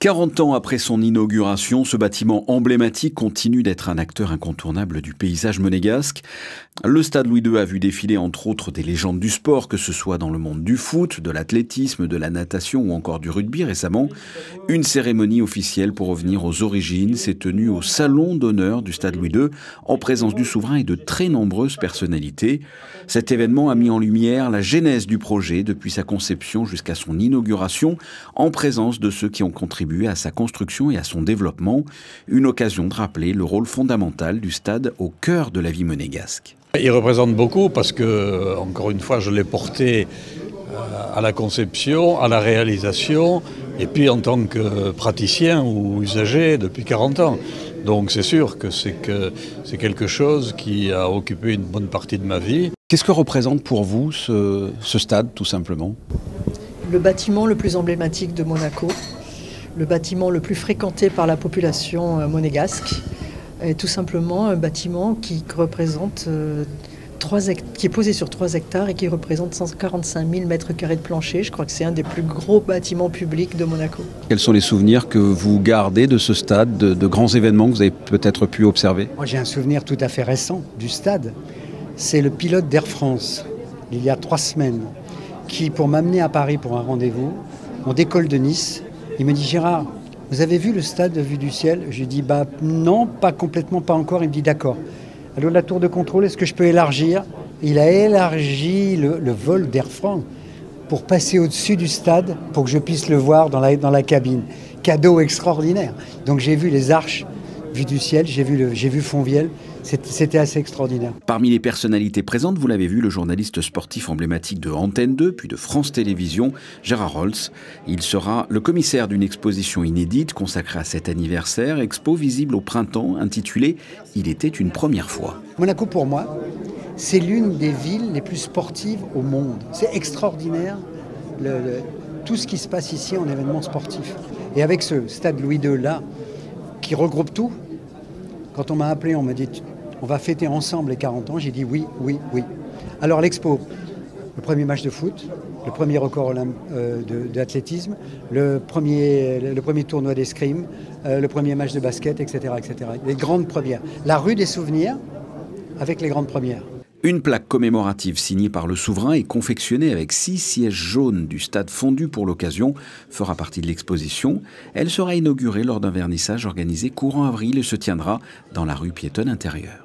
40 ans après son inauguration, ce bâtiment emblématique continue d'être un acteur incontournable du paysage monégasque. Le stade Louis II a vu défiler entre autres des légendes du sport, que ce soit dans le monde du foot, de l'athlétisme, de la natation ou encore du rugby récemment. Une cérémonie officielle pour revenir aux origines s'est tenue au salon d'honneur du stade Louis II en présence du souverain et de très nombreuses personnalités. Cet événement a mis en lumière la genèse du projet depuis sa conception jusqu'à son inauguration en présence de ceux qui ont contribué à sa construction et à son développement. Une occasion de rappeler le rôle fondamental du stade au cœur de la vie monégasque. Il représente beaucoup parce que, encore une fois, je l'ai porté à la conception, à la réalisation et puis en tant que praticien ou usager depuis 40 ans. Donc c'est sûr que c'est quelque chose qui a occupé une bonne partie de ma vie. Qu'est-ce que représente pour vous ce stade, tout simplement ? Le bâtiment le plus emblématique de Monaco, le bâtiment le plus fréquenté par la population monégasque, est tout simplement un bâtiment qui représente qui est posé sur 3 hectares et qui représente 145 000 mètres carrés de plancher. Je crois que c'est un des plus gros bâtiments publics de Monaco. Quels sont les souvenirs que vous gardez de ce stade, de grands événements que vous avez peut-être pu observer ? Moi, j'ai un souvenir tout à fait récent du stade. C'est le pilote d'Air France, il y a 3 semaines, qui, pour m'amener à Paris pour un rendez-vous, on décolle de Nice. Il me dit « Gérard, vous avez vu le stade vue du ciel ?» Je lui dis « Bah non, pas complètement, pas encore. » Il me dit « D'accord. Alors la tour de contrôle, est-ce que je peux élargir ?» Il a élargi le vol d'Air France pour passer au-dessus du stade pour que je puisse le voir dans la cabine. Cadeau extraordinaire. Donc j'ai vu les arches vues du ciel, j'ai vu Fontvieille. C'était assez extraordinaire. Parmi les personnalités présentes, vous l'avez vu, le journaliste sportif emblématique de Antenne 2, puis de France Télévisions, Gérard Rolls. Il sera le commissaire d'une exposition inédite consacrée à cet anniversaire, expo visible au printemps, intitulée « Il était une première fois ». Monaco, pour moi, c'est l'une des villes les plus sportives au monde. C'est extraordinaire, tout ce qui se passe ici en événements sportifs. Et avec ce stade Louis II là, qui regroupe tout, quand on m'a appelé, on m'a dit « On va fêter ensemble les 40 ans », j'ai dit « Oui, oui, oui ». Alors l'expo, le premier match de foot, le premier record d'athlétisme, le premier tournoi d'escrime, le premier match de basket, etc., etc. Les grandes premières. La rue des souvenirs avec les grandes premières. Une plaque commémorative signée par le souverain et confectionnée avec 6 sièges jaunes du stade fondu pour l'occasion fera partie de l'exposition. Elle sera inaugurée lors d'un vernissage organisé courant avril et se tiendra dans la rue piétonne intérieure.